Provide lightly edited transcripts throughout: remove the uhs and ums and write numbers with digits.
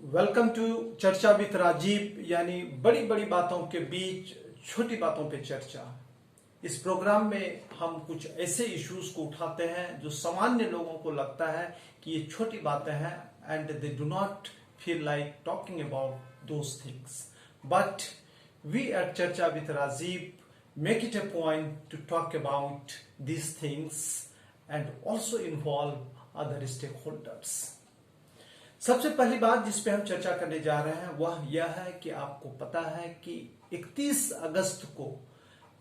Welcome to चर्चा with Rajiv, यानी बड़ी बड़ी बातों के बीच छोटी बातों पे चर्चा। इस प्रोग्राम में हम कुछ ऐसे इश्यूज को उठाते हैं जो सामान्य लोगों को लगता है कि ये छोटी बातें हैं and they do not feel like talking about those things, but we at Charcha with Rajiv make it a point to talk about these things and also involve other stakeholders. सबसे पहली बात जिस पे हम चर्चा करने जा रहे हैं वह यह है कि आपको पता है कि 31 अगस्त को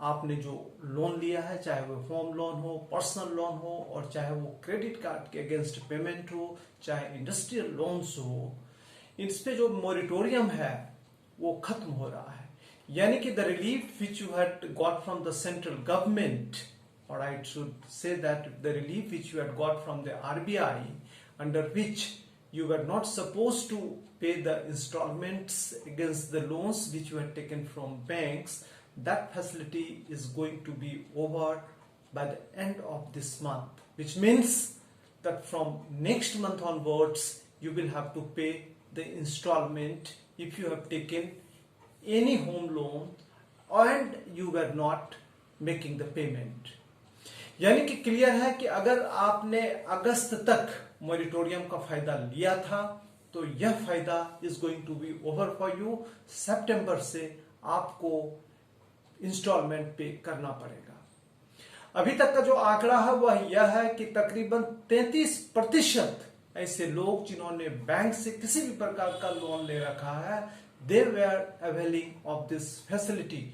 आपने जो लोन लिया है, चाहे वो होम लोन हो, पर्सनल लोन हो, और चाहे वो क्रेडिट कार्ड के अगेंस्ट पेमेंट हो, चाहे इंडस्ट्रियल लोन्स हो, इस पे जो मोरिटोरियम है वो खत्म हो रहा है। यानी कि the relief which you had got from the central government, और I should say that the relief which you had got from the RBI, under which you were not supposed to pay the installments against the loans which you had taken from banks, that facility is going to be over by the end of this month, which means that from next month onwards you will have to pay the installment if you have taken any home loan and you were not making the payment. यानी कि clear है कि अगर आपने अगस्त तक moratorium का फायदा लिया था तो यह फायदा is going to be over for you. सितंबर से आपको इंस्टॉलमेंट पे करना पड़ेगा। अभी तक का जो आंकड़ा है वह यह है कि तकरीबन 33% ऐसे लोग जिन्होंने बैंक से किसी भी प्रकार का लोन ले रखा है, they were availing of this facility.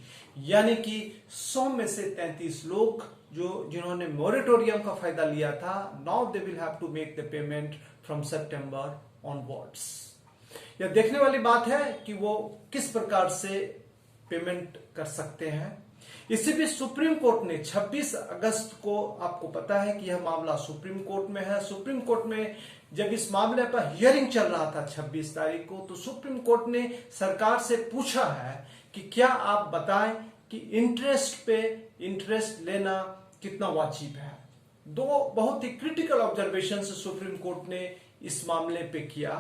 यानी कि 100 में से 33 लोग जिन्होंने मोरिटोरियम का फायदा लिया था, now they will have to make the payment from September onwards. यह देखने वाली बात है कि वो किस प्रकार से पेमेंट कर सकते हैं। इसी भी सुप्रीम कोर्ट ने 26 अगस्त को, आपको पता है कि यह मामला सुप्रीम कोर्ट में है। सुप्रीम कोर्ट में जब इस मामले पर हियरिंग चल रहा था 26 तारीख को, तो सुप्रीम कोर्ट ने सरकार से पूछा है कि क्या आप बताएं कि इंटरेस्ट पे इंटरेस्ट लेना कितना वाजिब है। दो बहुत ही क्रिटिकल ऑब्जर्वेशन सुप्रीम कोर्ट ने इस मामले पे किया।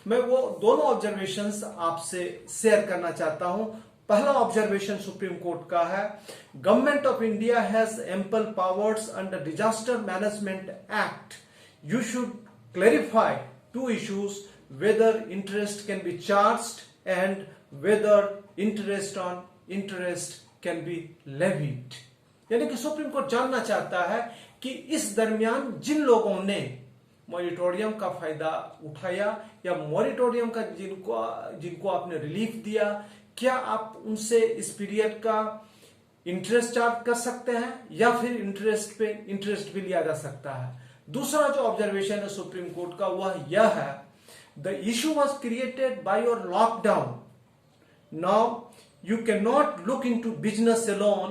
मैं वो दोनों ऑब्जर्वेशंस आपसे शेयर करना चाहता हूं। पहला ऑब्जर्वेशन सुप्रीम कोर्ट का है, government of India has ample powers under disaster management act. You should clarify two issues, whether interest can be charged and whether interest on interest can be levied. यानी कि supreme court जानना चाहता है कि इस दरमियान जिन लोगों ने मॉरिटोरियम का फायदा उठाया या मॉरिटोरियम का जिनको आपने रिलीफ दिया, क्या आप उनसे इस पीरियड का इंटरेस्ट चार्ज कर सकते हैं या फिर इंटरेस्ट पे इंटरेस्ट भी लिया जा सकता है। दूसरा जो ऑब्जर्वेशन है सुप्रीम कोर्ट का वह यह है, the issue was created by your lockdown. Now you cannot look into business alone,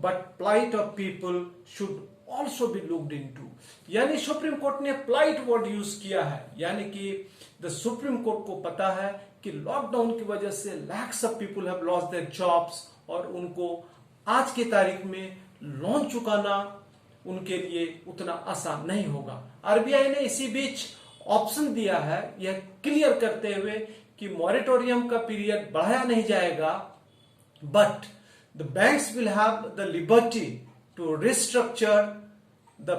but plight of people should also be looked into। यानी सुप्रीम कोर्ट ने plight वर्ड यूज किया है। यानी कि द सुप्रीम कोर्ट को पता है कि लॉकडाउन की वजह से lakhs of people have lost their jobs, और उनको आज की तारीख में लोन चुकाना उनके लिए उतना आसान नहीं होगा। आरबीआई ने इसी बीच ऑप्शन दिया है, यह क्लियर करते हुए कि मॉरिटोरियम का पीरियड बढ़ाया नहीं जाएगा, but the banks will have the liberty to restructure the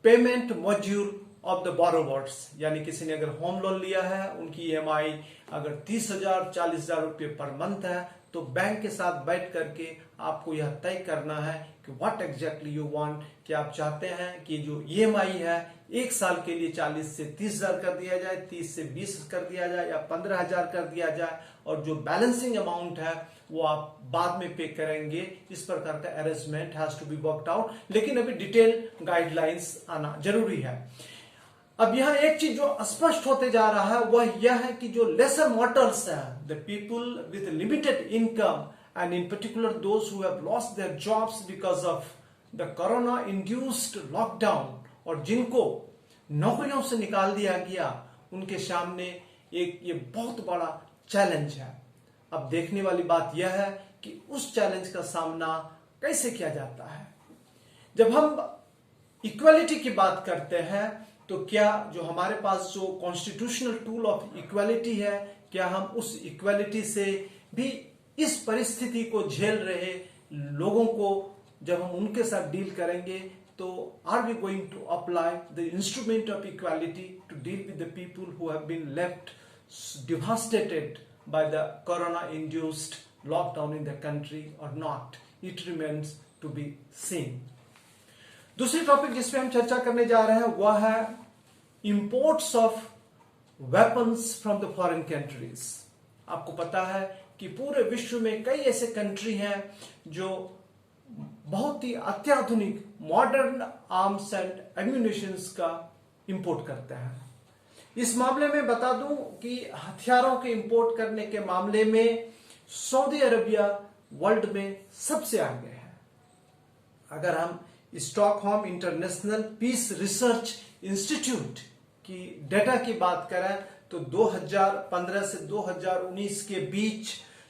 payment module of the borrowers। यानी किसी ने अगर होम लोन लिया है, उनकी ईएमआई अगर 30,000 40,000 रुपये पर मंथ है, तो बैंक के साथ बैठ करके आपको यह तय करना है कि व्हाट एग्जैक्टली यू वांट, कि आप चाहते हैं कि जो ईएमआई है एक साल के लिए 40 से 30,000 कर दिया जाए, 30 से 20 कर दिया जाए, या 15,000 कर दिया जाए, और जो बैलेंसिंग अमाउंट है वो आप बाद में पे करेंगे। इस प्रकार का arrangement has to be worked out, लेकिन अभी डिटेल गाइडलाइंस आना जरूरी है। अब यहां एक चीज जो स्पष्ट होते जा रहा है वह यह है कि जो लेसर मॉर्टल्स है, the people with limited income, and in particular those who have lost their jobs because of the corona induced lockdown, और जिनको नौकरियों से निकाल दिया गया, उनके सामने एक ये बहुत बड़ा चैलेंज है। अब देखने वाली बात यह है कि उस चैलेंज का सामना कैसे किया जाता है। जब हम इक्वालिटी की बात करते हैं तो तो क्या जो हमारे पास जो कॉन्स्टिट्यूशनल टूल ऑफ इक्वालिटी है, क्या हम उस इक्वालिटी से भी इस परिस्थिति को झेल रहे लोगों को जब हम उनके साथ डील करेंगे, तो are we going to apply the instrument of equality to deal with the people who have been left devastated by the corona induced lockdown in the country or not? It remains to be seen. दूसरी topic जिस पे हम चर्चा करने जा रहे हैं वह है imports of weapons from the foreign countries. आपको पता है कि पूरे विश्व में कई ऐसे कंट्री हैं जो बहुत ही अत्याधुनिक मॉडर्न आर्म्स एंड एम्यूनिशंस का इंपोर्ट करते हैं। इस मामले में बता दूं कि हथियारों के इंपोर्ट करने के मामले में सऊदी अरबिया वर्ल्ड में सबसे आगे है। अगर हम Stockholm international peace research institute की डेटा की बात करें तो 2015 से 2019 के बीच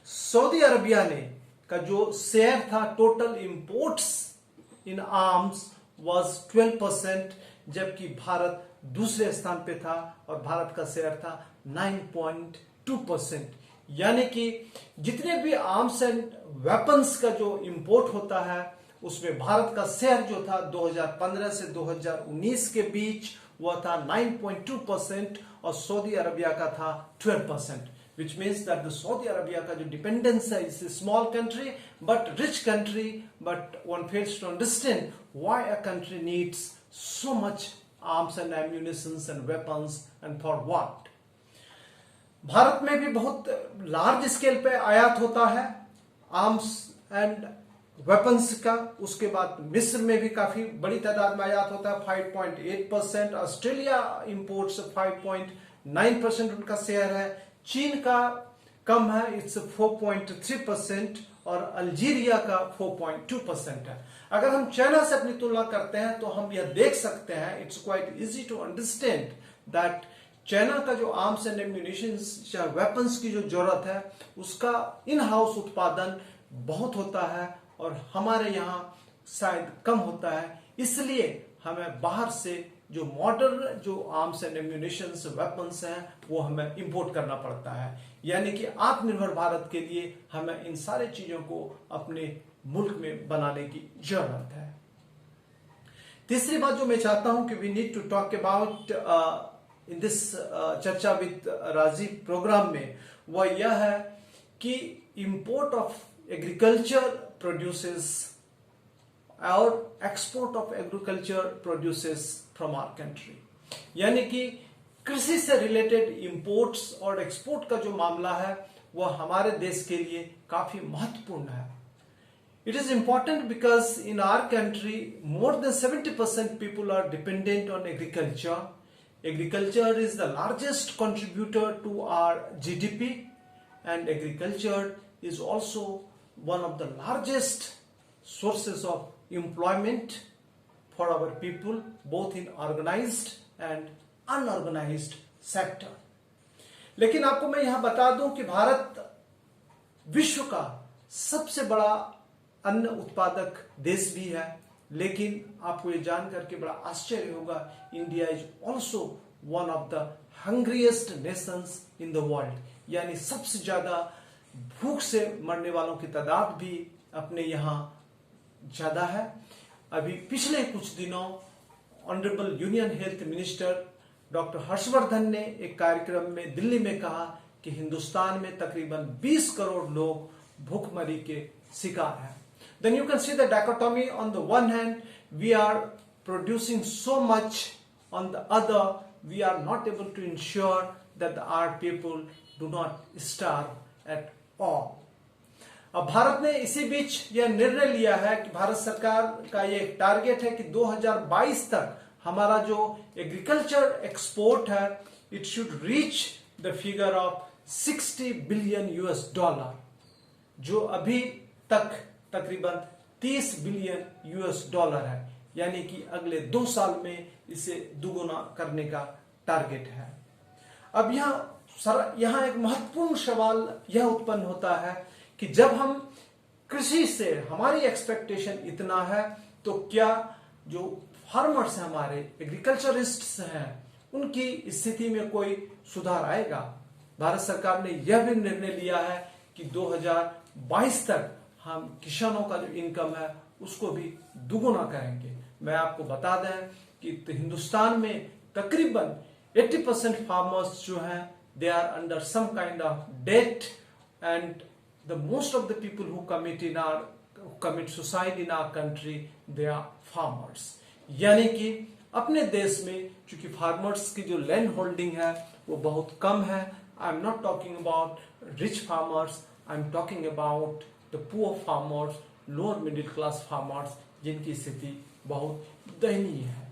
सऊदी अरबिया ने का जो शेयर था total imports in arms was 12%, जबकि भारत दूसरे स्थान पे था और भारत का शेयर था 9.2%। यानी कि जितने भी आर्म्स एंड वेपन्स का जो इंपोर्ट होता है उसमें भारत का शेयर जो था 2015 से 2019 के बीच वह था 9.2% और सऊदी अरबिया का था 12%, which means that the Saudi Arabia का जो डिपेंडेंस है, is a small country but rich country, but one fails to understand why a country needs so much arms and ammunitions and weapons and for what. Bharat में भी बहुत large scale पे आयात होता है आर्म्स एंड वेपन्स का। उसके बाद मिस्र में भी काफी बड़ी तादाद में आयात होता है 5.8%। ऑस्ट्रेलिया इंपोर्ट्स 5.9% उनका शेयर है। चीन का कम है, इट्स 4.3% और अल्जीरिया का 4.2% है। अगर हम चाइना से अपनी तुलना करते हैं तो हम यह देख सकते हैं, it's quite easy to understand that China का जो आर्म्स एंड एम्यूनिशंस या वेपन्स की जो जरूरत है उसका इन हाउस उत्पादन बहुत होता है और हमारे यहाँ शायद कम होता है। इसलिए हमें बाहर से जो मॉडर्न जो आर्म्स एंड एम्यूनिशंस वेपन्स हैं वो हमें इंपोर्ट करना पड़ता है। यानी कि आत्मनिर्भर भारत के लिए हमें इन सारे चीजों को अपने मुल्क में बनाने की जरूरत है। तीसरी बात जो मैं चाहता हूं कि we need to talk about in this चर्चा विद राजीव प्रोग्राम में वह यह है कि इंपोर्ट ऑफ एग्रीकल्चर प्रोड्यूसेस और export of agriculture produces from our country. यानी कि कृषि से रिलेटेड इंपोर्ट्स और एक्सपोर्ट का जो मामला है वह हमारे देश के लिए काफी महत्वपूर्ण है। It is important because in our country more than 70% people are dependent on agriculture. Agriculture is the largest contributor to our GDP and agriculture is also one of the largest sources of employment for our people both in organized and unorganized sector। लेकिन आपको मैं यहां बता दूं कि भारत विश्व का सबसे बड़ा अन्न उत्पादक देश भी है, लेकिन आपको ये जानकर के बड़ा आश्चर्य होगा India is also one of the hungriest nations in the world. यानी सबसे ज्यादा भूख से मरने वालों की तादाद भी अपने यहां ज्यादा है। अभी पिछले कुछ दिनों honourable union health minister doctor Harshvardhan ने एक कार्यक्रम में दिल्ली में कहा कि हिंदुस्तान में तकरीबन 20 करोड़ लोग भूखमरी के शिकार हैं। Then you can see the dichotomy, on the one hand we are producing so much, on the other we are not able to ensure that our people do not starve at all. अब भारत ने इसी बीच यह निर्णय लिया है कि भारत सरकार का ये एक टारगेट है कि 2022 तक हमारा जो एग्रीकल्चर एक्सपोर्ट है it should reach the figure of 60 billion US dollar, जो अभी तक तकरीबन 30 बिलियन यूएस डॉलर है। यानी कि अगले 2 साल में इसे दुगुना करने का टारगेट है। अब यहाँ एक महत्वपूर्ण सवाल यह उत्पन्न होता है कि जब हम कृषि से हमारी एक्सपेक्टेशन इतना है तो क्या जो फार्मर्स हैं, हमारे एग्रीकल्चरिस्ट्स हैं, उनकी स्थिति में कोई सुधार आएगा? भारत सरकार ने यह भी निर्णय लिया है कि 2022 तक हम किसानों का जो इनकम है उसको भी दुगुना करेंगे। मैं आपको बता दें कि हिंदुस्तान में तकरीबन 80% फार्मर्स जो हैं they are under some kind of debt, and the most of the people who commit suicide in our country they are farmers. यानी कि अपने देश में चूंकि फार्मर्स की जो लैंड होल्डिंग है वो बहुत कम है। I am not talking about rich farmers, I am talking about the poor farmers, lower middle class farmers, जिनकी स्थिति बहुत दयनीय है।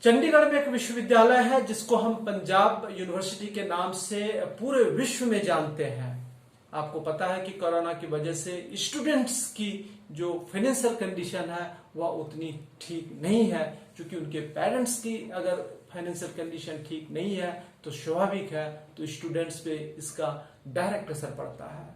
चंडीगढ़ में एक विश्वविद्यालय है जिसको हम पंजाब यूनिवर्सिटी के नाम से पूरे विश्व में जानते हैं। आपको पता है कि कोरोना की वजह से स्टूडेंट्स की जो फाइनेंशियल कंडीशन है वह उतनी ठीक नहीं है। क्योंकि उनके पेरेंट्स की अगर फाइनेंशियल कंडीशन ठीक नहीं है तो स्वाभाविक है तो स्टूडेंट्स पे इसका डायरेक्ट असर पड़ता है।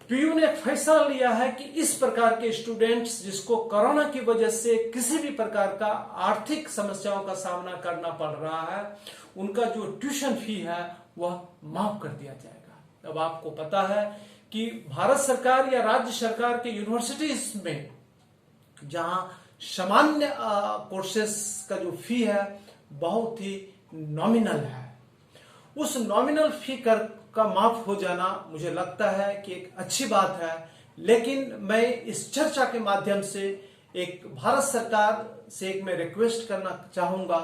पीयू ने एक फैसला लिया है कि इस प्रकार के स्टूडेंट्स जिसको कोरोना की वजह से किसी भी प्रकार का आर्थिक समस्याओं का सामना करना पड़ रहा है, उनका जो ट्यूशन फी है वह माफ कर दिया जाएगा। अब आपको पता है कि भारत सरकार या राज्य सरकार के यूनिवर्सिटीज में जहां सामान्य कोर्सेस का जो फी है बहुत ही नॉमिनल है, उस नॉमिनल फी का माफ हो जाना मुझे लगता है कि एक अच्छी बात है। लेकिन मैं इस चर्चा के माध्यम से एक भारत सरकार से एक मैं रिक्वेस्ट करना चाहूंगा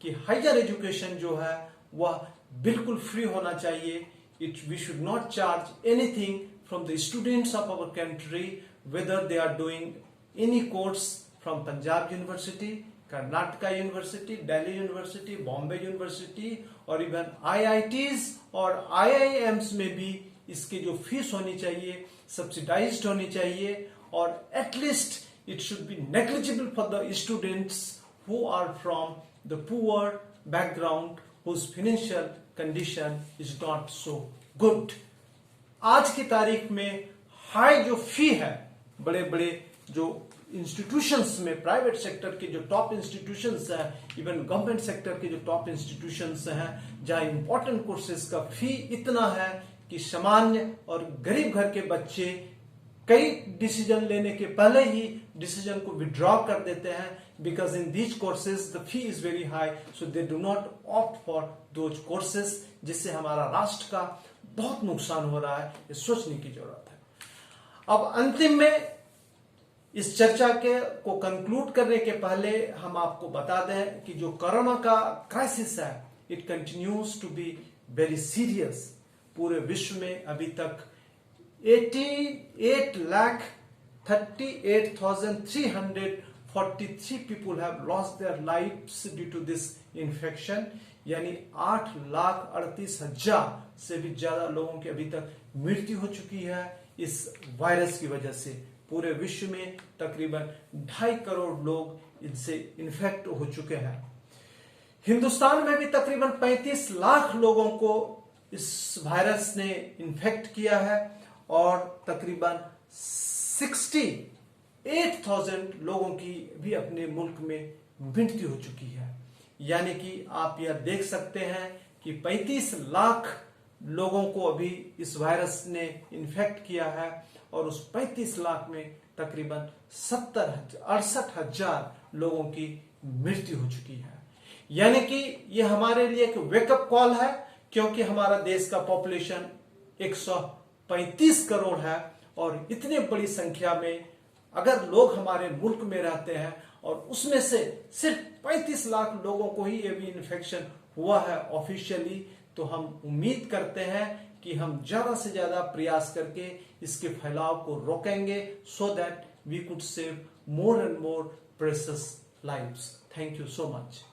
कि हायर एजुकेशन जो है वह बिल्कुल फ्री होना चाहिए। We should not charge anything from the students of our country, whether they are doing any course from Punjab university, Karnataka university, Delhi university, Bombay university और इवन आईआईटीज और आईआईएम्स में भी इसकी जो फीस होनी चाहिए सब्सिडाइज्ड होनी चाहिए, और at least it should be negligible for the students who are from the poor background whose financial condition is not so good. आज की तारीख में हाई जो फी है, बड़े बड़े जो इंस्टीट्यूशंस में, प्राइवेट सेक्टर के जो टॉप इंस्टीट्यूशंस हैं, इवन गवर्नमेंट सेक्टर के जो टॉप इंस्टीट्यूशंस हैं, जहां इंपॉर्टेंट कोर्सेज का फी इतना है कि सामान्य और गरीब घर के बच्चे कई डिसीजन लेने के पहले ही डिसीजन को विड्रॉ कर देते हैं, because in these courses the fee is very high, so they do not opt for those courses, जिससे हमारा राष्ट्र का बहुत नुकसान हो रहा है। ये सोचने की जरूरत है। अब अंतिम में इस चर्चा को कंक्लूड करने के पहले हम आपको बता दें कि जो कोरोना का क्राइसिस है it continues to be very serious. पूरे विश्व में अभी तक 88,38,343 people have lost their lives due to this infection, यानी 8,38,000 से भी ज्यादा लोगों की अभी तक मृत्यु हो चुकी है इस वायरस की वजह से। पूरे विश्व में तकरीबन 2.5 करोड़ लोग इनसे इन्फेक्ट हो चुके हैं। हिंदुस्तान में भी तकरीबन 35 लाख लोगों को इस वायरस ने इन्फेक्ट किया है और तकरीबन 68,000 लोगों की भी अपने मुल्क में मृत्यु हो चुकी है। यानी कि आप यह देख सकते हैं कि 35 लाख लोगों को अभी इस वायरस ने इन्फेक्ट किया है और उस 35 लाख में तकरीबन 68,000 लोगों की मृत्यु हो चुकी है। यानी कि यह हमारे लिए एक वेकअप कॉल है, क्योंकि हमारा देश का पॉपुलेशन 135 करोड़ है और इतनी बड़ी संख्या में अगर लोग हमारे मुल्क में रहते हैं और उसमें से सिर्फ 35 लाख लोगों को ही एवी इन्फेक्शन हुआ है ऑफिशियली, तो हम उम्मीद करते हैं कि हम ज्यादा से ज्यादा प्रयास करके इसके फैलाव को रोकेंगे, so that we could save more and more precious lives. Thank you so much.